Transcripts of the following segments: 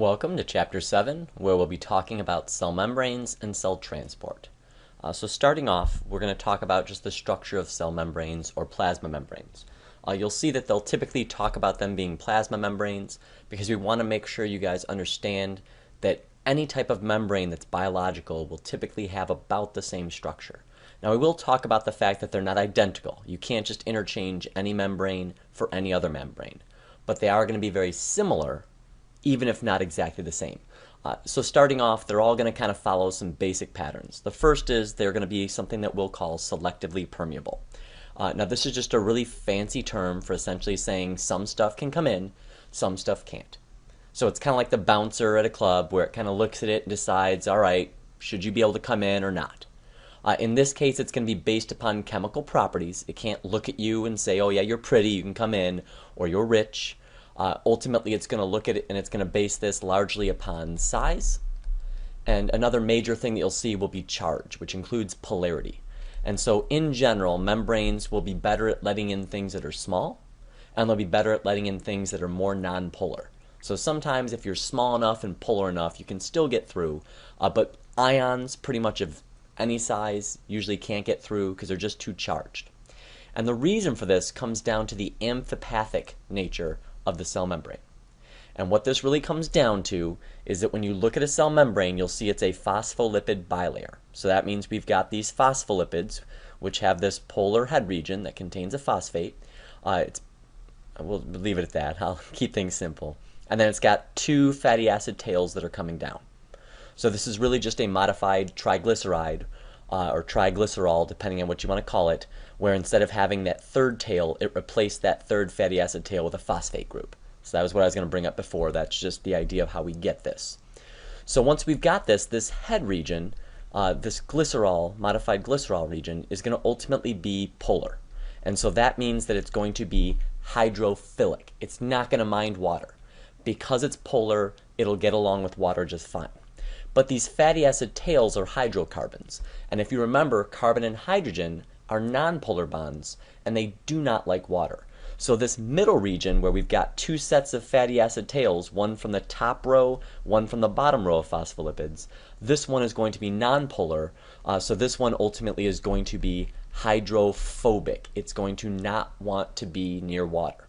Welcome to Chapter 7, where we'll be talking about cell membranes and cell transport. So starting off, we're going to talk about just the structure of cell membranes or plasma membranes. You'll see that they'll typically talk about them being plasma membranes because we want to make sure you guys understand that any type of membrane that's biological will typically have about the same structure. Now we will talk about the fact that they're not identical. You can't just interchange any membrane for any other membrane, but they are going to be very similar even if not exactly the same. So starting off, they're all going to kind of follow some basic patterns. The first is they're going to be something that we'll call selectively permeable. Now this is just a really fancy term for essentially saying some stuff can come in, some stuff can't. So it's kind of like the bouncer at a club where it kind of looks at it and decides, all right, should you be able to come in or not? In this case, it's going to be based upon chemical properties. It can't look at you and say, oh yeah, you're pretty, you can come in, or you're rich. Ultimately, it's going to look at it and it's going to base this largely upon size. And another major thing that you'll see will be charge, which includes polarity. And so in general, membranes will be better at letting in things that are small, and they'll be better at letting in things that are more nonpolar. So sometimes if you're small enough and polar enough, you can still get through, but ions pretty much of any size usually can't get through because they're just too charged. And the reason for this comes down to the amphipathic nature of the cell membrane. And what this really comes down to is that when you look at a cell membrane, you'll see it's a phospholipid bilayer. So that means we've got these phospholipids, which have this polar head region that contains a phosphate. We'll leave it at that. I'll keep things simple. And then it's got two fatty acid tails that are coming down. So this is really just a modified triglyceride or triglycerol, depending on what you want to call it, where instead of having that third tail, it replaced that third fatty acid tail with a phosphate group. So that was what I was going to bring up before. That's just the idea of how we get this. So once we've got this head region, this glycerol, modified glycerol region, is going to ultimately be polar. And so that means that it's going to be hydrophilic. It's not going to mind water. Because it's polar, it'll get along with water just fine. But these fatty acid tails are hydrocarbons. And if you remember, carbon and hydrogen are nonpolar bonds, and they do not like water. So this middle region where we've got two sets of fatty acid tails, one from the top row, one from the bottom row of phospholipids, this one is going to be nonpolar, so this one ultimately is going to be hydrophobic. It's going to not want to be near water.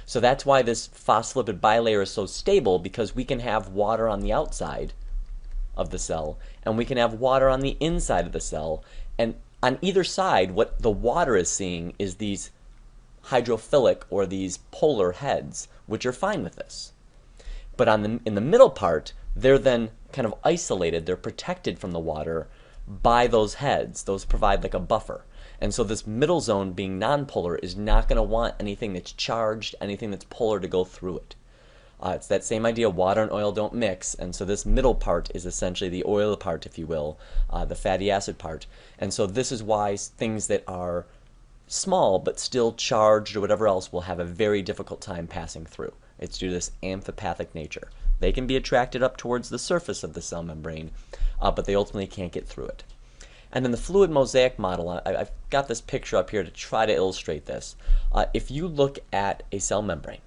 So that's why this phospholipid bilayer is so stable, because we can have water on the outside of the cell, and we can have water on the inside of the cell, and on either side, what the water is seeing is these hydrophilic or these polar heads, which are fine with this. But in the middle part, they're then kind of isolated. They're protected from the water by those heads. Those provide like a buffer. And so this middle zone, being nonpolar, is not going to want anything that's charged, anything that's polar to go through it. It's that same idea, water and oil don't mix, and so this middle part is essentially the oil part, if you will, the fatty acid part. And so this is why things that are small but still charged or whatever else will have a very difficult time passing through. It's due to this amphipathic nature. They can be attracted up towards the surface of the cell membrane, but they ultimately can't get through it. And then the fluid mosaic model, I've got this picture up here to try to illustrate this. If you look at a cell membrane,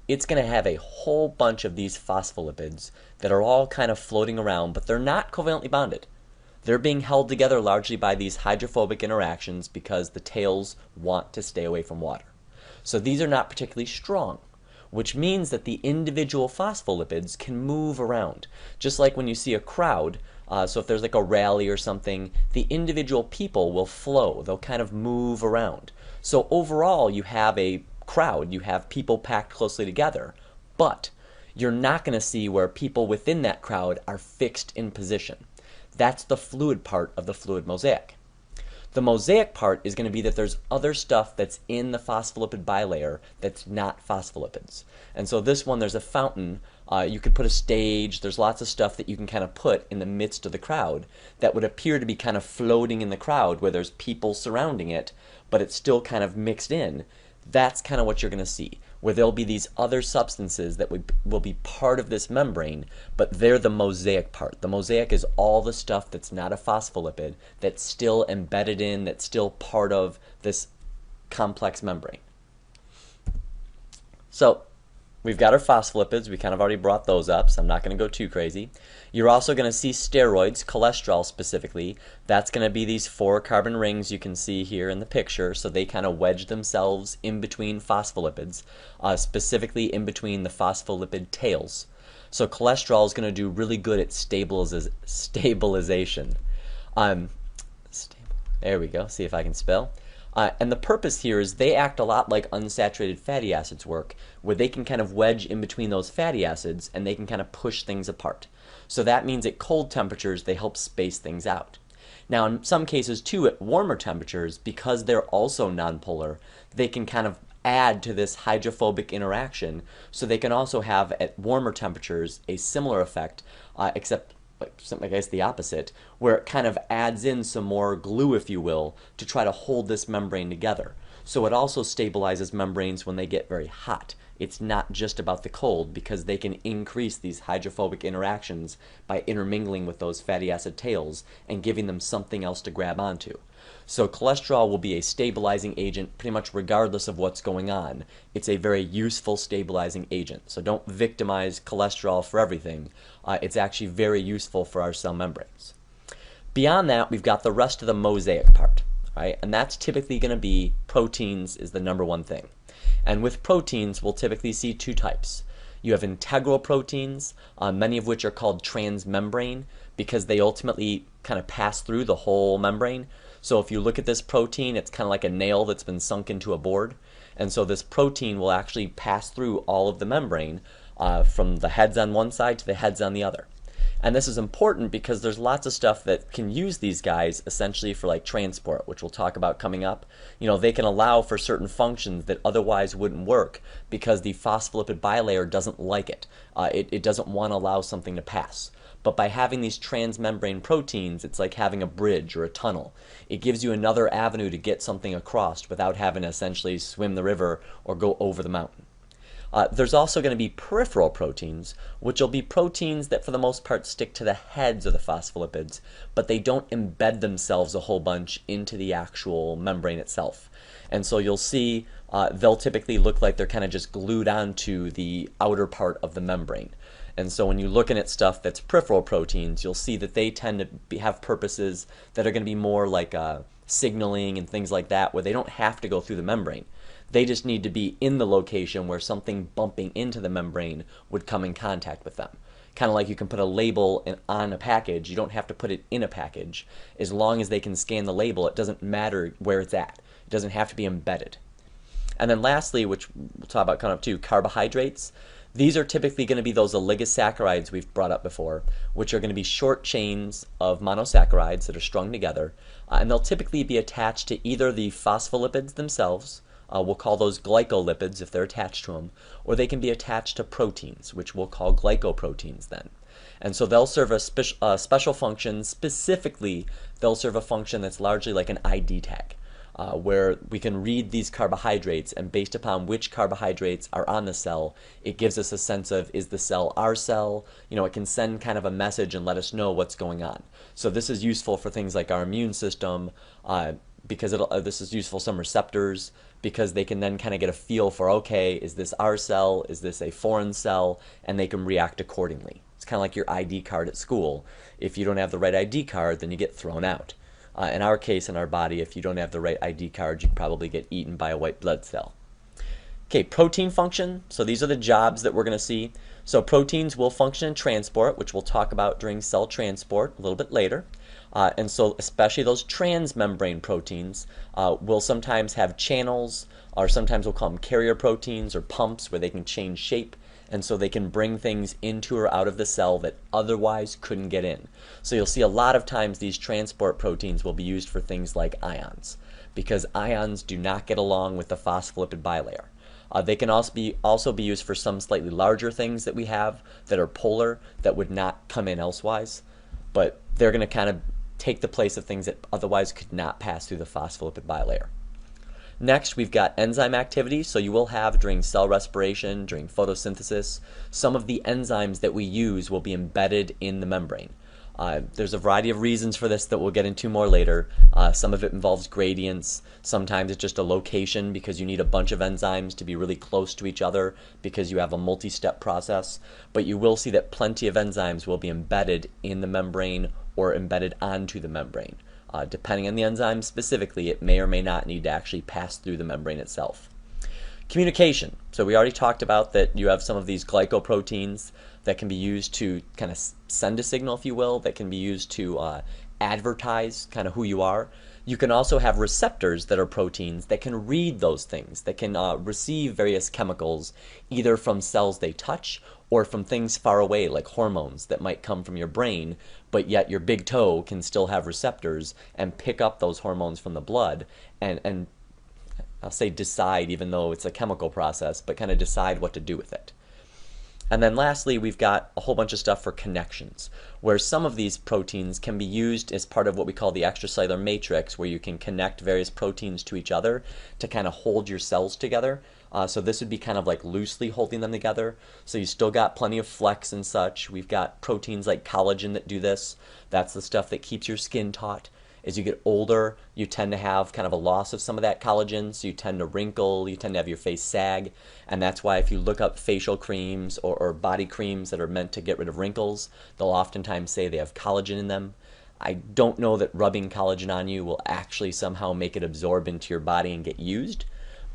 it's going to have a whole bunch of these phospholipids that are all kind of floating around, but they're not covalently bonded. They're being held together largely by these hydrophobic interactions because the tails want to stay away from water. So these are not particularly strong, which means that the individual phospholipids can move around. Just like when you see a crowd, so if there's like a rally or something, the individual people will flow. They'll kind of move around. So overall, you have a crowd, you have people packed closely together, but you're not going to see where people within that crowd are fixed in position. That's the fluid part of the fluid mosaic. The mosaic part is going to be that there's other stuff that's in the phospholipid bilayer that's not phospholipids. And so this one, there's a fountain. You could put a stage. There's lots of stuff that you can kind of put in the midst of the crowd that would appear to be kind of floating in the crowd where there's people surrounding it, but it's still kind of mixed in. That's kind of what you're going to see, where there'll be these other substances that will be part of this membrane, but they're the mosaic part. The mosaic is all the stuff that's not a phospholipid, that's still embedded in, that's still part of this complex membrane. So we've got our phospholipids. We kind of already brought those up, so I'm not going to go too crazy. You're also going to see steroids, cholesterol specifically. That's going to be these 4 carbon rings you can see here in the picture. So they kind of wedge themselves in between phospholipids, specifically in between the phospholipid tails. So cholesterol is going to do really good at stabilization. There we go. See if I can spell. And the purpose here is they act a lot like unsaturated fatty acids work, where they can kind of wedge in between those fatty acids and they can kind of push things apart. So that means at cold temperatures, they help space things out. Now, in some cases, too, at warmer temperatures, because they're also nonpolar, they can kind of add to this hydrophobic interaction, so they can also have, at warmer temperatures, a similar effect, except I guess the opposite, where it kind of adds in some more glue, if you will, to try to hold this membrane together. So it also stabilizes membranes when they get very hot. It's not just about the cold, because they can increase these hydrophobic interactions by intermingling with those fatty acid tails and giving them something else to grab onto. So cholesterol will be a stabilizing agent pretty much regardless of what's going on. It's a very useful stabilizing agent. So don't victimize cholesterol for everything. It's actually very useful for our cell membranes. Beyond that, we've got the rest of the mosaic part, right? And that's typically going to be proteins is the number one thing. And with proteins, we'll typically see 2 types. You have integral proteins, many of which are called transmembrane because they ultimately kind of pass through the whole membrane. So if you look at this protein, it's kind of like a nail that's been sunk into a board. And so this protein will actually pass through all of the membrane from the heads on one side to the heads on the other. And this is important because there's lots of stuff that can use these guys essentially for like transport, which we'll talk about coming up. You know, they can allow for certain functions that otherwise wouldn't work because the phospholipid bilayer doesn't like it. It doesn't want to allow something to pass. But by having these transmembrane proteins, it's like having a bridge or a tunnel. It gives you another avenue to get something across without having to essentially swim the river or go over the mountain. There's also going to be peripheral proteins, which will be proteins that for the most part stick to the heads of the phospholipids, but they don't embed themselves a whole bunch into the actual membrane itself. And so you'll see they'll typically look like they're kind of just glued onto the outer part of the membrane. And so when you're looking at stuff that's peripheral proteins, you'll see that they tend to have purposes that are going to be more like signaling and things like that, where they don't have to go through the membrane. They just need to be in the location where something bumping into the membrane would come in contact with them. Kind of like you can put a label on a package. You don't have to put it in a package. As long as they can scan the label, it doesn't matter where it's at. It doesn't have to be embedded. And then lastly, which we'll talk about coming up too, carbohydrates. These are typically going to be those oligosaccharides we've brought up before, which are going to be short chains of monosaccharides that are strung together. And they'll typically be attached to either the phospholipids themselves, we'll call those glycolipids if they're attached to them, or they can be attached to proteins, which we'll call glycoproteins then. And so they'll serve a special function. Specifically, they'll serve a function that's largely like an ID tag, where we can read these carbohydrates, and based upon which carbohydrates are on the cell, it gives us a sense of, is the cell our cell? You know, it can send kind of a message and let us know what's going on. So this is useful for things like our immune system, because this is useful for some receptors, because they can then kind of get a feel for, okay, is this our cell? Is this a foreign cell? And they can react accordingly. It's kind of like your ID card at school. If you don't have the right ID card, then you get thrown out. In our case, in our body, if you don't have the right ID card, you probably get eaten by a white blood cell. Okay, protein function. So these are the jobs that we're going to see. So proteins will function in transport, which we'll talk about during cell transport a little bit later. And so especially those transmembrane proteins will sometimes have channels, or sometimes we'll call them carrier proteins or pumps, where they can change shape. And so they can bring things into or out of the cell that otherwise couldn't get in. So you'll see a lot of times these transport proteins will be used for things like ions, because ions do not get along with the phospholipid bilayer. They can also be used for some slightly larger things that we have that are polar, that would not come in elsewise, but they're going to kind of take the place of things that otherwise could not pass through the phospholipid bilayer. Next, we've got enzyme activity. So you will have during cell respiration, during photosynthesis, some of the enzymes that we use will be embedded in the membrane. There's a variety of reasons for this that we'll get into more later. Some of it involves gradients. Sometimes it's just a location because you need a bunch of enzymes to be really close to each other because you have a multi-step process. But you will see that plenty of enzymes will be embedded in the membrane or embedded onto the membrane. Depending on the enzyme specifically, it may or may not need to actually pass through the membrane itself. Communication. So we already talked about that you have some of these glycoproteins that can be used to kind of send a signal, if you will, that can be used to advertise kind of who you are. You can also have receptors that are proteins that can read those things, that can receive various chemicals either from cells they touch or from things far away like hormones that might come from your brain, but yet your big toe can still have receptors and pick up those hormones from the blood and I'll say decide, even though it's a chemical process, but kind of decide what to do with it. And then lastly, we've got a whole bunch of stuff for connections, where some of these proteins can be used as part of what we call the extracellular matrix, where you can connect various proteins to each other to kind of hold your cells together. So this would be kind of like loosely holding them together. So you still got plenty of flex and such. We've got proteins like collagen that do this. That's the stuff that keeps your skin taut. As you get older, you tend to have kind of a loss of some of that collagen, so you tend to wrinkle, you tend to have your face sag, and that's why if you look up facial creams or body creams that are meant to get rid of wrinkles, they'll oftentimes say they have collagen in them. I don't know that rubbing collagen on you will actually somehow make it absorb into your body and get used,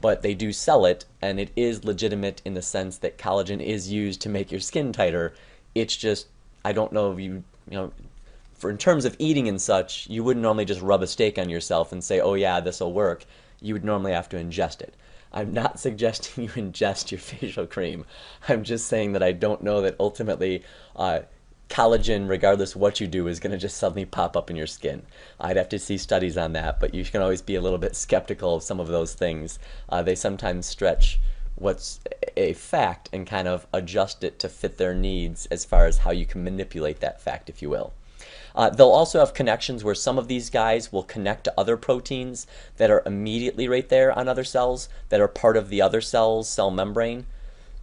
but they do sell it, and it is legitimate in the sense that collagen is used to make your skin tighter. It's just, I don't know if you know, for in terms of eating and such, you wouldn't normally just rub a steak on yourself and say, oh yeah, this will work. You would normally have to ingest it. I'm not suggesting you ingest your facial cream. I'm just saying that I don't know that ultimately collagen, regardless of what you do, is going to just suddenly pop up in your skin. I'd have to see studies on that, but you can always be a little bit skeptical of some of those things. They sometimes stretch what's a fact and kind of adjust it to fit their needs as far as how you can manipulate that fact, if you will. They'll also have connections where some of these guys will connect to other proteins that are immediately right there on other cells that are part of the other cell's cell membrane.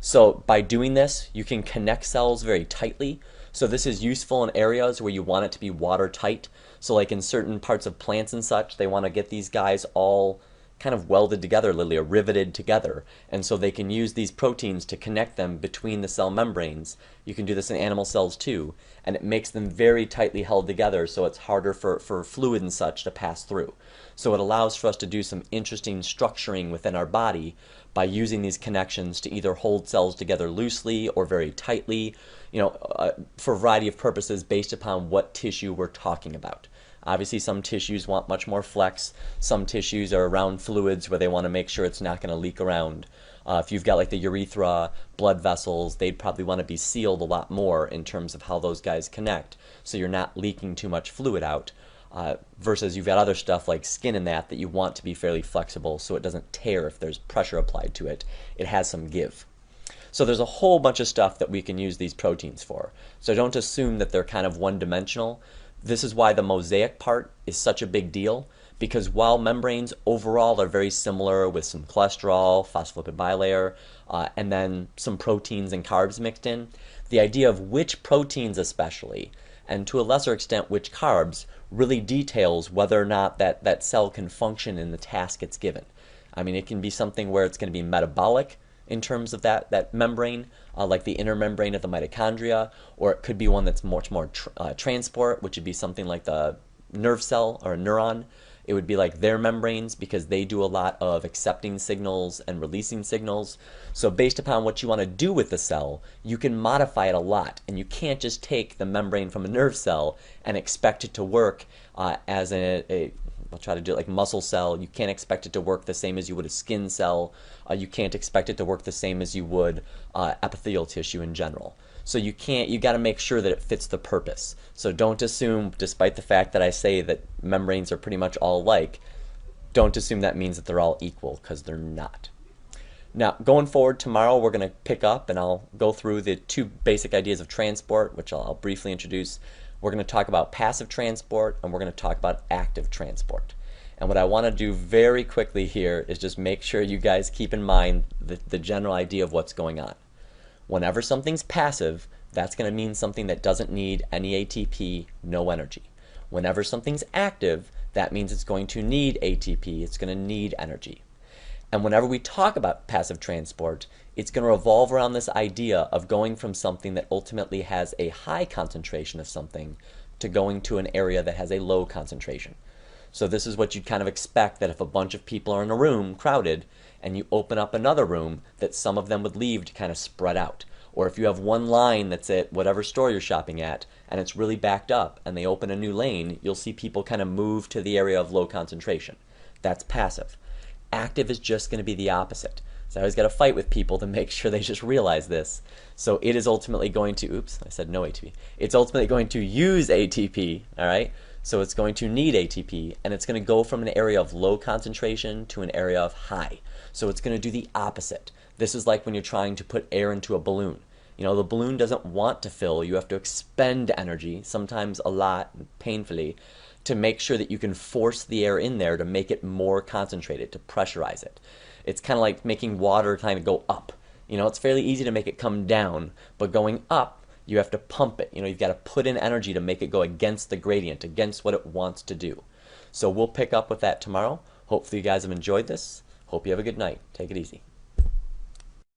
So by doing this, you can connect cells very tightly. So this is useful in areas where you want it to be watertight. So like in certain parts of plants and such, they want to get these guys all kind of welded together, literally, or riveted together. And so they can use these proteins to connect them between the cell membranes. You can do this in animal cells too, and it makes them very tightly held together so it's harder for fluid and such to pass through. So it allows for us to do some interesting structuring within our body by using these connections to either hold cells together loosely or very tightly, for a variety of purposes based upon what tissue we're talking about. Obviously, some tissues want much more flex. Some tissues are around fluids where they want to make sure it's not going to leak around. If you've got like the urethra, blood vessels, they'd probably want to be sealed a lot more in terms of how those guys connect, so you're not leaking too much fluid out. Versus you've got other stuff like skin and that you want to be fairly flexible so it doesn't tear if there's pressure applied to it. It has some give. So there's a whole bunch of stuff that we can use these proteins for. So don't assume that they're kind of one-dimensional. This is why the mosaic part is such a big deal, because while membranes overall are very similar with some cholesterol, phospholipid bilayer, and then some proteins and carbs mixed in, the idea of which proteins especially, and to a lesser extent which carbs, really details whether or not that cell can function in the task it's given. I mean, it can be something where it's going to be metabolic in terms of that membrane, like the inner membrane of the mitochondria, or it could be one that's much more transport, which would be something like the nerve cell or a neuron. It would be like their membranes because they do a lot of accepting signals and releasing signals. So based upon what you want to do with the cell, you can modify it a lot, and you can't just take the membrane from a nerve cell and expect it to work as I'll try to do it like muscle cell. You can't expect it to work the same as you would a skin cell. You can't expect it to work the same as you would epithelial tissue in general. So you got to make sure that it fits the purpose. So don't assume, despite the fact that I say that membranes are pretty much all alike, don't assume that means that they're all equal, because they're not. Now, going forward tomorrow, we're going to pick up and I'll go through the two basic ideas of transport, which I'll briefly introduce. We're going to talk about passive transport, and we're going to talk about active transport. And what I want to do very quickly here is just make sure you guys keep in mind the general idea of what's going on. Whenever something's passive, That's going to mean something that doesn't need any ATP, no energy. Whenever something's active, that means it's going to need ATP, it's going to need energy. And whenever we talk about passive transport, it's going to revolve around this idea of going from something that ultimately has a high concentration of something to going to an area that has a low concentration. So this is what you'd kind of expect, that if a bunch of people are in a room crowded and you open up another room, that some of them would leave to kind of spread out. Or if you have one line that's at whatever store you're shopping at and it's really backed up and they open a new lane, you'll see people kind of move to the area of low concentration. That's passive. Active is just going to be the opposite. So I always got to fight with people to make sure they just realize this. So it is ultimately going to, oops, I said no ATP. It's ultimately going to use ATP, all right? So it's going to need ATP, and it's going to go from an area of low concentration to an area of high. So it's going to do the opposite. This is like when you're trying to put air into a balloon. You know, the balloon doesn't want to fill. You have to expend energy, sometimes a lot, painfully, to make sure that you can force the air in there to make it more concentrated, to pressurize it. It's kind of like making water kind of go up. You know, it's fairly easy to make it come down, but going up, you have to pump it. You know, you've got to put in energy to make it go against the gradient, against what it wants to do. So we'll pick up with that tomorrow. Hopefully you guys have enjoyed this. Hope you have a good night. Take it easy.